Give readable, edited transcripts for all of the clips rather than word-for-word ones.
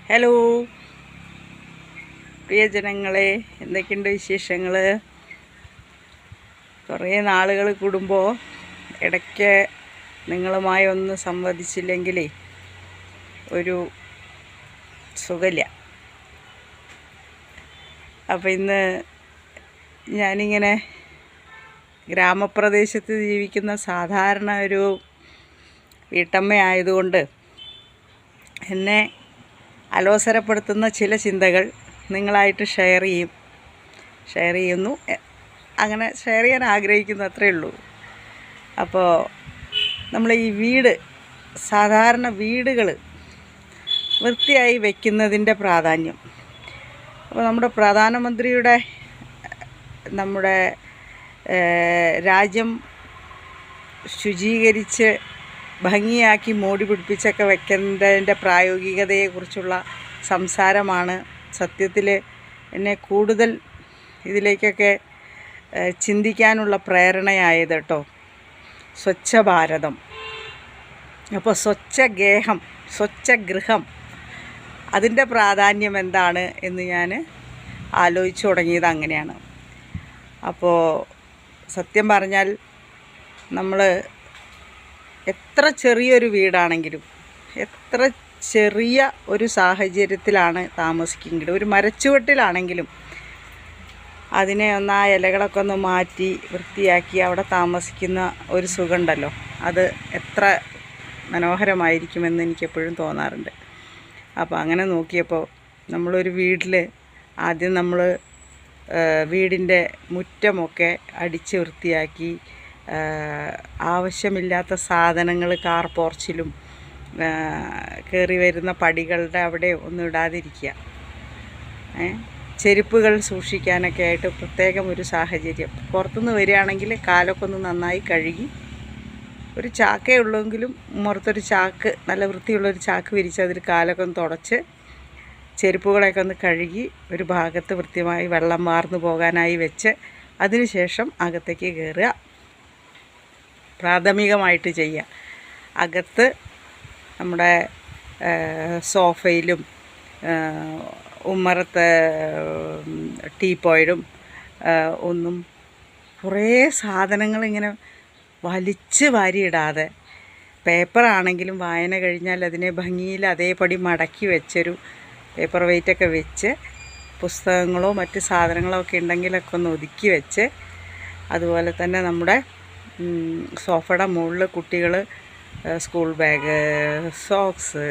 Hello പ്രിയജനങ്ങളെ, എന്തൊക്കെയുണ്ട് വിശേഷങ്ങൾ? കുറേ നാളുകൾ കൂടുമ്പോൾ ഇടയ്ക്ക് നിങ്ങളുമായി ഒന്ന് സംവദിച്ചില്ലെങ്കിലേ ഒരു സുഖമില്ല. അപ്പോൾ ഇന്ന് ഞാനിങ്ങനെ ഗ്രാമപ്രദേശത്ത് ജീവിക്കുന്ന സാധാരണ ഒരു വീട്ടമ്മയായതുകൊണ്ട് എന്നെ അലോസരപ്പെടുത്തുന്ന ചില ചിന്തകൾ നിങ്ങളായിട്ട് ഷെയർ ചെയ്യുന്നു. അങ്ങനെ ഷെയർ ചെയ്യാൻ ആഗ്രഹിക്കുന്നു, അത്രയേ ഉള്ളൂ. അപ്പോൾ നമ്മൾ ഈ സാധാരണ വീടുകൾ വൃത്തിയായി വയ്ക്കുന്നതിൻ്റെ പ്രാധാന്യം, അപ്പോൾ നമ്മുടെ പ്രധാനമന്ത്രിയുടെ നമ്മുടെ രാജ്യം ശുചീകരിച്ച് ഭംഗിയാക്കി മോടി പിടിപ്പിച്ചൊക്കെ വെക്കുന്നതിൻ്റെ പ്രായോഗികതയെക്കുറിച്ചുള്ള സംസാരമാണ് സത്യത്തിൽ എന്നെ കൂടുതൽ ഇതിലേക്കൊക്കെ ചിന്തിക്കാനുള്ള പ്രേരണയായത് കേട്ടോ. സ്വച്ഛ ഭാരതം, അപ്പോൾ സ്വച്ഛഗൃഹം അതിൻ്റെ പ്രാധാന്യം എന്താണ് എന്ന് ഞാൻ ആലോചിച്ചു തുടങ്ങിയത് അങ്ങനെയാണ്. അപ്പോൾ സത്യം പറഞ്ഞാൽ നമ്മൾ എത്ര ചെറിയൊരു വീടാണെങ്കിലും, എത്ര ചെറിയ ഒരു സാഹചര്യത്തിലാണ് താമസിക്കുമെങ്കിലും, ഒരു മരച്ചുവട്ടിലാണെങ്കിലും അതിനെ ആ ഇലകളൊക്കെ ഒന്ന് മാറ്റി വൃത്തിയാക്കി അവിടെ താമസിക്കുന്ന ഒരു സുഖമുണ്ടല്ലോ, അത് എത്ര മനോഹരമായിരിക്കുമെന്ന് എനിക്കെപ്പോഴും തോന്നാറുണ്ട്. അപ്പോൾ അങ്ങനെ നോക്കിയപ്പോൾ നമ്മളൊരു വീട്ടിൽ ആദ്യം നമ്മൾ വീടിൻ്റെ മുറ്റമൊക്കെ അടിച്ച് വൃത്തിയാക്കി ആവശ്യമില്ലാത്ത സാധനങ്ങൾ കാർ പോർച്ചിലും കയറി വരുന്ന പടികളുടെ അവിടെ ഒന്നും ഇടാതിരിക്കുക. ചെരുപ്പുകൾ സൂക്ഷിക്കാനൊക്കെ ആയിട്ട് പ്രത്യേകം ഒരു സാഹചര്യം. പുറത്തുനിന്ന് വരികയാണെങ്കിൽ കാലൊക്കെ ഒന്ന് നന്നായി കഴുകി, ഒരു ചാക്കേ ഉള്ളെങ്കിലും പുറത്തൊരു ചാക്ക്, നല്ല വൃത്തിയുള്ളൊരു ചാക്ക് വിരിച്ച് അതിൽ കാലൊക്കെ ഒന്ന് തുടച്ച് ചെരുപ്പുകളൊക്കെ ഒന്ന് കഴുകി ഒരു ഭാഗത്ത് വൃത്തിയായി വെള്ളം വാർന്നു പോകാനായി വെച്ച് അതിനുശേഷം അകത്തേക്ക് കയറുക. പ്രാഥമികമായിട്ട് ചെയ്യുക. അകത്ത് നമ്മുടെ സോഫയിലും ഉമ്മറത്തെ ടീപ്പോയിലും ഒന്നും കുറേ സാധനങ്ങൾ ഇങ്ങനെ വലിച്ച് വാരിയിടാതെ, പേപ്പറാണെങ്കിലും വായന കഴിഞ്ഞാൽ അതിനെ ഭംഗിയിൽ അതേപടി മടക്കി വെച്ചൊരു പേപ്പർ വെയിറ്റൊക്കെ വെച്ച്, പുസ്തകങ്ങളോ മറ്റ് സാധനങ്ങളോ ഒക്കെ ഉണ്ടെങ്കിലൊക്കെ ഒന്ന് ഒതുക്കി വെച്ച്, അതുപോലെ തന്നെ നമ്മുടെ സോഫയുടെ മുകളിൽ കുട്ടികൾ സ്കൂൾ ബാഗ്, സോക്സ്,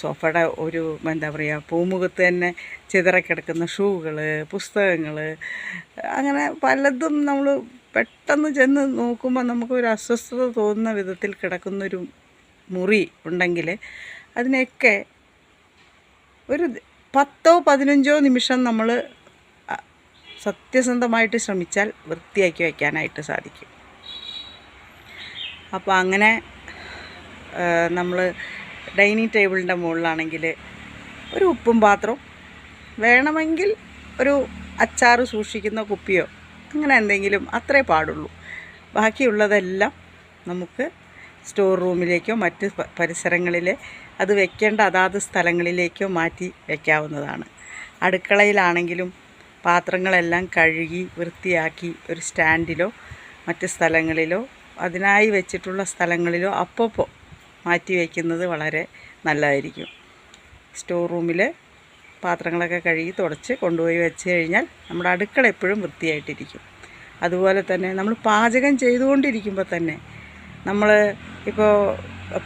സോഫയുടെ ഒരു എന്താ പറയുക പൂമുഖത്ത് തന്നെ ചിതറക്കിടക്കുന്ന ഷൂകൾ, പുസ്തകങ്ങൾ, അങ്ങനെ പലതും നമ്മൾ പെട്ടെന്ന് ചെന്ന് നോക്കുമ്പോൾ നമുക്കൊരു അസ്വസ്ഥത തോന്നുന്ന വിധത്തിൽ കിടക്കുന്നൊരു മുറി ഉണ്ടെങ്കിൽ അതിനെയൊക്കെ ഒരു 10-15 നിമിഷം നമ്മൾ സത്യസന്ധമായിട്ട് ശ്രമിച്ചാൽ വൃത്തിയാക്കി വയ്ക്കാനായിട്ട് സാധിക്കും. അപ്പോൾ അങ്ങനെ നമ്മൾ ഡൈനിങ് ടേബിളിൻ്റെ മുകളിലാണെങ്കിൽ ഒരു ഉപ്പും പാത്രം, വേണമെങ്കിൽ ഒരു അച്ചാർ സൂക്ഷിക്കുന്ന കുപ്പിയോ അങ്ങനെ എന്തെങ്കിലും, അത്രേ പാടുള്ളൂ. ബാക്കിയുള്ളതെല്ലാം നമുക്ക് സ്റ്റോർ റൂമിലേക്കോ മറ്റ് പരിസരങ്ങളിൽ അത് വെക്കേണ്ട അതാത് സ്ഥലങ്ങളിലേക്കോ മാറ്റി വയ്ക്കാവുന്നതാണ്. അടുക്കളയിലാണെങ്കിലും പാത്രങ്ങളെല്ലാം കഴുകി വൃത്തിയാക്കി ഒരു സ്റ്റാൻഡിലോ മറ്റ് സ്ഥലങ്ങളിലോ അതിനായി വെച്ചിട്ടുള്ള സ്ഥലങ്ങളിലോ അപ്പോൾ മാറ്റി വയ്ക്കുന്നത് വളരെ നല്ലതായിരിക്കും. സ്റ്റോർ റൂമിൽ പാത്രങ്ങളൊക്കെ കഴുകി തുടച്ച് കൊണ്ടുപോയി വെച്ച് കഴിഞ്ഞാൽ നമ്മുടെ അടുക്കള എപ്പോഴും വൃത്തിയായിട്ടിരിക്കും. അതുപോലെ തന്നെ നമ്മൾ പാചകം ചെയ്തുകൊണ്ടിരിക്കുമ്പോൾ തന്നെ നമ്മൾ ഇപ്പോൾ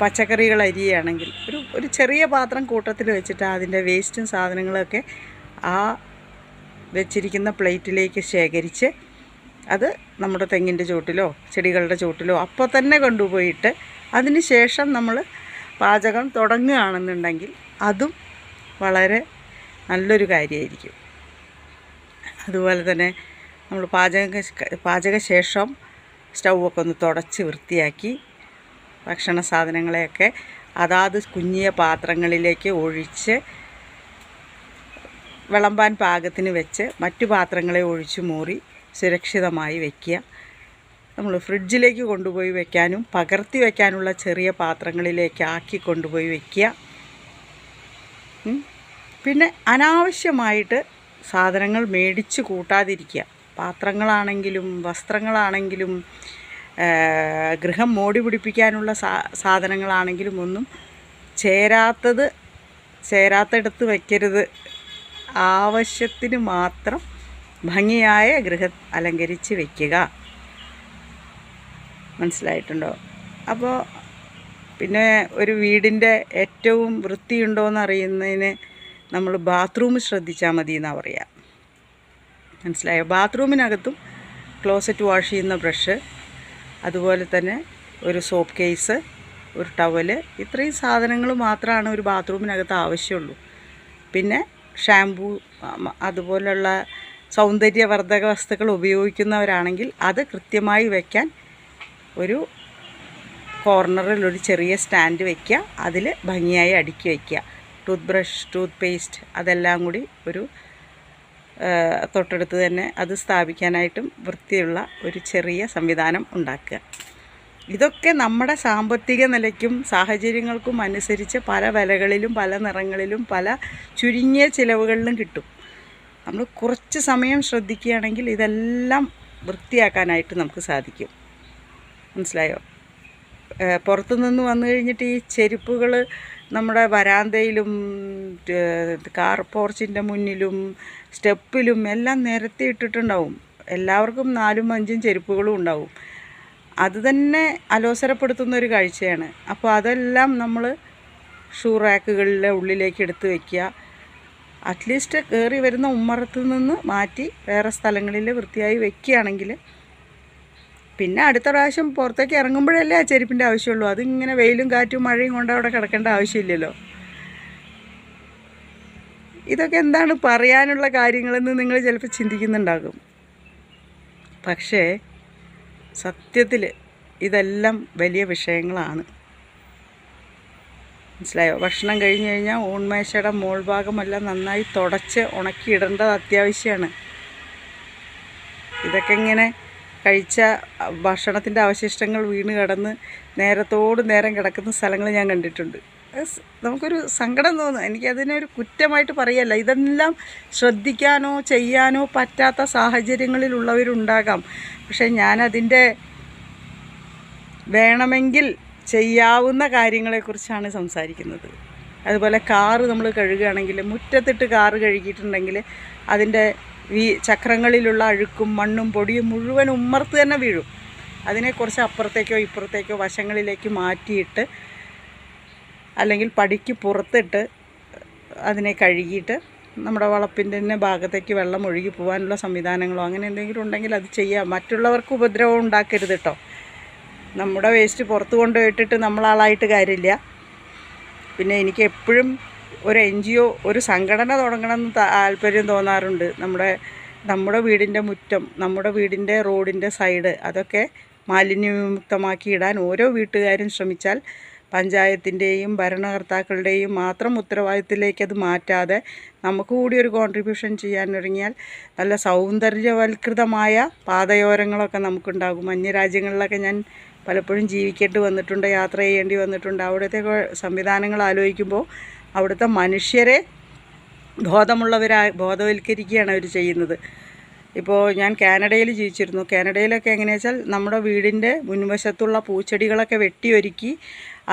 പച്ചക്കറികൾ അരിയുകയാണെങ്കിൽ ഒരു ചെറിയ പാത്രം കൂട്ടത്തിൽ വെച്ചിട്ട് അതിൻ്റെ വേസ്റ്റും സാധനങ്ങളൊക്കെ ആ വെച്ചിരിക്കുന്ന പ്ലേറ്റിലേക്ക് ശേഖരിച്ച് അത് നമ്മുടെ തെങ്ങിൻ്റെ ചോട്ടിലോ ചെടികളുടെ ചോട്ടിലോ അപ്പോൾ തന്നെ കൊണ്ടുപോയിട്ട് അതിന് ശേഷം നമ്മൾ പാചകം തുടങ്ങുകയാണെന്നുണ്ടെങ്കിൽ അതും വളരെ നല്ലൊരു കാര്യമായിരിക്കും. അതുപോലെ തന്നെ നമ്മൾ പാചകശേഷം സ്റ്റൗവൊക്കെ ഒന്ന് തുടച്ച് വൃത്തിയാക്കി ഭക്ഷണ സാധനങ്ങളെയൊക്കെ അതാത് കുഞ്ഞിയ പാത്രങ്ങളിലേക്ക് ഒഴിച്ച് വിളമ്പാൻ പാകത്തിന് വെച്ച് മറ്റു പാത്രങ്ങളെ ഒഴിച്ച് മൂറി സുരക്ഷിതമായി വയ്ക്കുക. നമ്മൾ ഫ്രിഡ്ജിലേക്ക് കൊണ്ടുപോയി വയ്ക്കാനും പകർത്തി വയ്ക്കാനുള്ള ചെറിയ പാത്രങ്ങളിലേക്ക് ആക്കി കൊണ്ടുപോയി വയ്ക്കുക. പിന്നെ അനാവശ്യമായിട്ട് സാധനങ്ങൾ മേടിച്ച് കൂട്ടാതിരിക്കുക. പാത്രങ്ങളാണെങ്കിലും വസ്ത്രങ്ങളാണെങ്കിലും ഗൃഹം മോടി പിടിപ്പിക്കാനുള്ള സാധനങ്ങളാണെങ്കിലും ഒന്നും ചേരാത്തടത്ത് വയ്ക്കരുത്. ആവശ്യത്തിന് മാത്രം ഭംഗിയായ ഗൃഹം അലങ്കരിച്ച് വയ്ക്കുക. മനസ്സിലായിട്ടുണ്ടോ? അപ്പോൾ പിന്നെ ഒരു വീടിൻ്റെ ഏറ്റവും വൃത്തിയുണ്ടോയെന്ന് അറിയുന്നതിന് നമ്മൾ ബാത്റൂം ശ്രദ്ധിച്ചാൽ മതി എന്നാണ് പറയുക. മനസ്സിലായോ? ബാത്റൂമിനകത്തും ക്ലോസറ്റ് വാഷ് ചെയ്യുന്ന ബ്രഷ്, അതുപോലെ തന്നെ ഒരു സോപ്പ് കേസ്, ഒരു ടവല്, ഇത്രയും സാധനങ്ങൾ മാത്രമാണ് ഒരു ബാത്റൂമിനകത്ത് ആവശ്യമുള്ളൂ. പിന്നെ ഷാംപൂ അതുപോലുള്ള സൗന്ദര്യവർദ്ധക വസ്തുക്കൾ ഉപയോഗിക്കുന്നവരാണെങ്കിൽ അത് കൃത്യമായി വയ്ക്കാൻ ഒരു കോർണറിൽ ഒരു ചെറിയ സ്റ്റാൻഡ് വയ്ക്കുക. അതിൽ ഭംഗിയായി അടുക്കി വയ്ക്കുക. ടൂത്ത് ബ്രഷ്, ടൂത്ത് പേസ്റ്റ് അതെല്ലാം കൂടി ഒരു തൊട്ടടുത്ത് തന്നെ അത് സ്ഥാപിക്കാനായിട്ടും വൃത്തിയുള്ള ഒരു ചെറിയ സംവിധാനം ഉണ്ടാക്കുക. ഇതൊക്കെ നമ്മുടെ സാമ്പത്തിക നിലയ്ക്കും സാഹചര്യങ്ങൾക്കും അനുസരിച്ച് പല വിലകളിലും പല നിറങ്ങളിലും പല ചുരുങ്ങിയ ചിലവുകളിലും കിട്ടും. നമ്മൾ കുറച്ച് സമയം ശ്രദ്ധിക്കുകയാണെങ്കിൽ ഇതെല്ലാം വൃത്തിയാക്കാനായിട്ട് നമുക്ക് സാധിക്കും. മനസ്സിലായോ? പുറത്തുനിന്ന് വന്നു കഴിഞ്ഞിട്ട് ഈ ചെരുപ്പുകൾ നമ്മുടെ വരാന്തയിലും കാർ പോർച്ചിൻ്റെ മുന്നിലും സ്റ്റെപ്പിലും എല്ലാം നിരത്തി ഇട്ടിട്ടുണ്ടാവും. എല്ലാവർക്കും 4ഉം 5ഉം ചെരുപ്പുകളും ഉണ്ടാവും. അത് തന്നെ അലോസരപ്പെടുത്തുന്ന ഒരു കാഴ്ചയാണ്. അപ്പോൾ അതെല്ലാം നമ്മൾ ഷൂ റാക്കുകളിലെ ഉള്ളിലേക്ക് എടുത്ത് വയ്ക്കുക. അറ്റ്ലീസ്റ്റ് കയറി വരുന്ന ഉമ്മറത്ത് നിന്ന് മാറ്റി വേറെ സ്ഥലങ്ങളിൽ വൃത്തിയായി വയ്ക്കുകയാണെങ്കിൽ പിന്നെ അടുത്ത പ്രാവശ്യം പുറത്തേക്ക് ഇറങ്ങുമ്പോഴല്ലേ ആ ചെരുപ്പിൻ്റെ ആവശ്യമുള്ളൂ. അതിങ്ങനെ വെയിലും കാറ്റും മഴയും കൊണ്ട് അവിടെ കിടക്കേണ്ട ആവശ്യമില്ലല്ലോ. ഇതൊക്കെ എന്താണ് പറയാനുള്ള കാര്യങ്ങളെന്ന് നിങ്ങൾ ചിലപ്പോൾ ചിന്തിക്കുന്നുണ്ടാകും. പക്ഷേ സത്യത്തിൽ ഇതെല്ലാം വലിയ വിഷയങ്ങളാണ്. മനസ്സിലായോ? ഭക്ഷണം കഴിഞ്ഞ് കഴിഞ്ഞാൽ ഊൺമേശയുടെ മോൾ ഭാഗമെല്ലാം നന്നായി തുടച്ച് ഉണക്കിയിടേണ്ടത് അത്യാവശ്യമാണ്. ഇതൊക്കെ ഇങ്ങനെ കഴിച്ച ഭക്ഷണത്തിൻ്റെ അവശിഷ്ടങ്ങൾ വീണ് കിടന്ന് നേരത്തോട് നേരം കിടക്കുന്ന സ്ഥലങ്ങൾ ഞാൻ കണ്ടിട്ടുണ്ട്. നമുക്കൊരു സങ്കടം തോന്നും. എനിക്കതിനൊരു കുറ്റമായിട്ട് പറയല്ല. ഇതെല്ലാം ശ്രദ്ധിക്കാനോ ചെയ്യാനോ പറ്റാത്ത സാഹചര്യങ്ങളിലുള്ളവരുണ്ടാകാം. പക്ഷേ ഞാനതിൻ്റെ വേണമെങ്കിൽ ചെയ്യാവുന്ന കാര്യങ്ങളെക്കുറിച്ചാണ് സംസാരിക്കുന്നത്. അതുപോലെ കാറ് നമ്മൾ കഴുകുകയാണെങ്കിൽ മുറ്റത്തിട്ട് കാറ് കഴുകിയിട്ടുണ്ടെങ്കിൽ അതിൻ്റെ ചക്രങ്ങളിലുള്ള അഴുക്കും മണ്ണും പൊടിയും മുഴുവൻ ഉമ്മർത്ത് തന്നെ വീഴും. അതിനെക്കുറിച്ച് അപ്പുറത്തേക്കോ ഇപ്പുറത്തേക്കോ വശങ്ങളിലേക്ക് മാറ്റിയിട്ട് അല്ലെങ്കിൽ പടിക്ക് പുറത്തിട്ട് അതിനെ കഴുകിയിട്ട് നമ്മുടെ വളപ്പിൻ്റെ തന്നെ ഭാഗത്തേക്ക് വെള്ളം ഒഴുകി പോകാനുള്ള സംവിധാനങ്ങളോ അങ്ങനെ എന്തെങ്കിലും ഉണ്ടെങ്കിൽ അത് ചെയ്യാം. മറ്റുള്ളവർക്ക് ഉപദ്രവം ഉണ്ടാക്കരുത് കേട്ടോ. നമ്മുടെ വേസ്റ്റ് പുറത്ത് കൊണ്ടുപോയിട്ടിട്ട് നമ്മളാളായിട്ട് കാര്യമില്ല. പിന്നെ എനിക്ക് എപ്പോഴും ഒരു NGO ഒരു സംഘടന തുടങ്ങണമെന്ന് താല്പര്യം തോന്നാറുണ്ട്. നമ്മുടെ വീടിൻ്റെ മുറ്റം, നമ്മുടെ വീടിൻ്റെ റോഡിൻ്റെ സൈഡ് അതൊക്കെ മാലിന്യവിമുക്തമാക്കി ഇടാൻ ഓരോ വീട്ടുകാരും ശ്രമിച്ചാൽ പഞ്ചായത്തിൻ്റെയും ഭരണകർത്താക്കളുടെയും മാത്രം ഉത്തരവാദിത്തത്തിലേക്ക് അത് മാറ്റാതെ നമുക്ക് കൂടി ഒരു കോൺട്രിബ്യൂഷൻ ചെയ്യാനൊരുങ്ങിയാൽ നല്ല സൗന്ദര്യവൽകൃതമായ പാതയോരങ്ങളൊക്കെ നമുക്കുണ്ടാകും. അന്യരാജ്യങ്ങളിലൊക്കെ ഞാൻ പലപ്പോഴും ജീവിക്കേണ്ടി വന്നിട്ടുണ്ട്, യാത്ര ചെയ്യേണ്ടി വന്നിട്ടുണ്ട്. അവിടുത്തെ സംവിധാനങ്ങൾ ആലോചിക്കുമ്പോൾ അവിടുത്തെ മനുഷ്യരെ ബോധവൽക്കരിക്കുകയാണ് അവർ ചെയ്യുന്നത്. ഇപ്പോൾ ഞാൻ കാനഡയിൽ ജീവിച്ചിരുന്നു. കാനഡയിലൊക്കെ എങ്ങനെയാണെന്ന് വെച്ചാൽ നമ്മുടെ വീടിൻ്റെ മുൻവശത്തുള്ള പൂച്ചെടികളൊക്കെ വെട്ടിയൊരുക്കി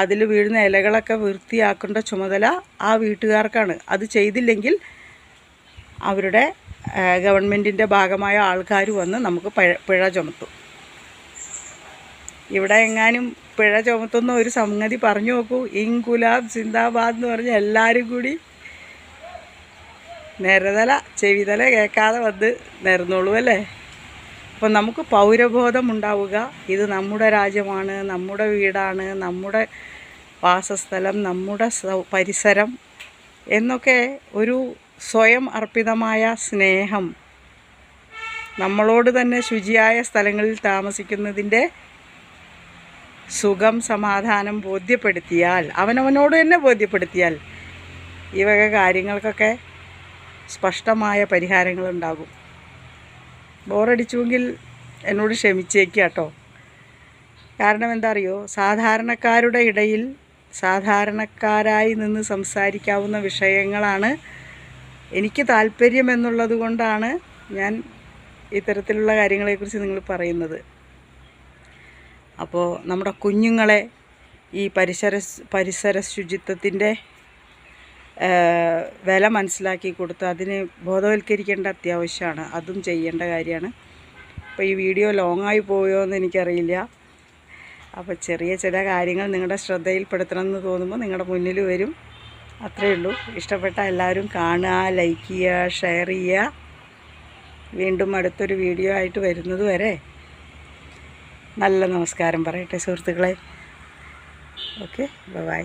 അതിൽ വീഴുന്ന ഇലകളൊക്കെ വൃത്തിയാക്കേണ്ട ചുമതല ആ വീട്ടുകാർക്കാണ്. അത് ചെയ്തില്ലെങ്കിൽ അവരുടെ ഗവൺമെൻറ്റിൻ്റെ ഭാഗമായ ആൾക്കാർ വന്ന് നമുക്ക് പിഴ ചുമത്തും. ഇവിടെ എങ്ങാനും പിഴ ചുമത്തുന്ന ഒരു സംഗതി പറഞ്ഞു നോക്കൂ. ഇൻകുലാബ് സിന്ദാബാദ് എന്ന് പറഞ്ഞ് എല്ലാവരും കൂടി നിരതല ചെവിതല കേൾക്കാതെ വന്ന് നിരന്നോളൂ അല്ലേ. അപ്പോൾ നമുക്ക് പൗരബോധം ഉണ്ടാവുക. ഇത് നമ്മുടെ രാജ്യമാണ്, നമ്മുടെ വീടാണ്, നമ്മുടെ വാസസ്ഥലം, നമ്മുടെ പരിസരം എന്നൊക്കെ ഒരു സ്വയം അർപ്പിതമായ സ്നേഹം, നമ്മളോട് തന്നെ ശുചിയായ സ്ഥലങ്ങളിൽ താമസിക്കുന്നതിൻ്റെ സുഖം സമാധാനം ബോധ്യപ്പെടുത്തിയാൽ, അവനവനോട് തന്നെ ബോധ്യപ്പെടുത്തിയാൽ ഈ വക കാര്യങ്ങൾക്കൊക്കെ സ്പഷ്ടമായ പരിഹാരങ്ങളുണ്ടാകും. ബോറടിച്ചുവെങ്കിൽ എന്നോട് ക്ഷമിച്ചേക്കുക കേട്ടോ. കാരണം എന്താ അറിയോ, സാധാരണക്കാരുടെ ഇടയിൽ സാധാരണക്കാരായി നിന്ന് സംസാരിക്കാവുന്ന വിഷയങ്ങളാണ് എനിക്ക് താല്പര്യമെന്നുള്ളത് കൊണ്ടാണ് ഞാൻ ഇത്തരത്തിലുള്ള കാര്യങ്ങളെക്കുറിച്ച് നിങ്ങൾ പറയുന്നത്. അപ്പോൾ നമ്മുടെ കുഞ്ഞുങ്ങളെ ഈ പരിസര ശുചിത്വത്തിൻ്റെ വില മനസ്സിലാക്കി കൊടുത്ത് അതിനെ ബോധവൽക്കരിക്കേണ്ട അത്യാവശ്യമാണ്. അതും ചെയ്യേണ്ട കാര്യമാണ്. അപ്പോൾ ഈ വീഡിയോ ലോങ്ങായി പോയോ എന്ന് എനിക്കറിയില്ല. അപ്പോൾ ചെറിയ ചില കാര്യങ്ങൾ നിങ്ങളുടെ ശ്രദ്ധയിൽപ്പെടുത്തണമെന്ന് തോന്നുമ്പോൾ നിങ്ങളുടെ മുന്നിൽ വരും. അത്രയേ ഉള്ളൂ. ഇഷ്ടപ്പെട്ട എല്ലാവരും കാണുക, ലൈക്ക് ചെയ്യുക, ഷെയർ ചെയ്യുക. വീണ്ടും അടുത്തൊരു വീഡിയോ ആയിട്ട് വരുന്നത് വരെ നല്ല നമസ്കാരം പറയട്ടെ സുഹൃത്തുക്കളെ. Okay, by.